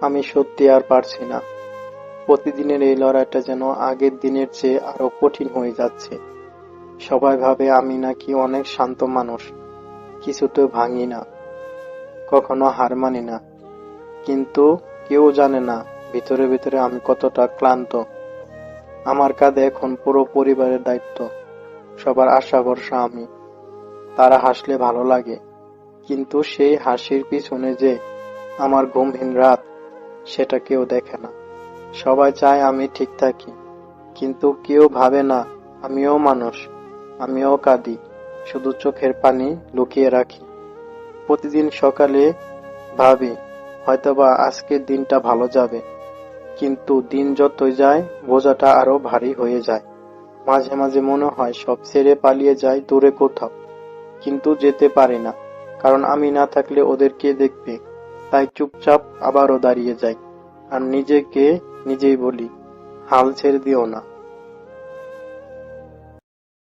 আমি সত্যি আর পারছি না। প্রতিদিনের এই লড়াইটা যেন আগের দিনের চেয়ে আরো কঠিন হয়ে যাচ্ছে। সবাই ভাবে আমি নাকি অনেক শান্ত মানুষ, কিছুতেও ভাঙি না, কখনো হার মানি না। কিন্তু কেউ জানে না ভিতরে ভিতরে আমি কতটা ক্লান্ত। আমার কাঁধে এখন পুরো পরিবারের দায়িত্ব, সবার আশা ভরসা আমি। তারা হাসলে ভালো লাগে, কিন্তু সেই হাসির পিছনে যে আমার ঘুমহীন রাত, সেটা কেউ দেখে না। সবাই চায় আমি ঠিক থাকি, কিন্তু কেউ ভাবে না আমিও মানুষ, আমিও কাঁদি, শুধু চোখের পানি লুকিয়ে রাখি। প্রতিদিন সকালে ভাবি হয়তোবা আজকের দিনটা ভালো যাবে, কিন্তু দিন যতই যায় বোঝাটা আরো ভারী হয়ে যায়। মাঝে মাঝে মনে হয় সব ছেড়ে পালিয়ে যায় দূরে কোথাও, কিন্তু যেতে পারি না, কারণ আমি না থাকলে ওদের কে দেখবে। তাই চুপচাপ আবারও দাঁড়িয়ে যাই, আর নিজেকে নিজেই বলি, হাল ছেড়ে দিও না।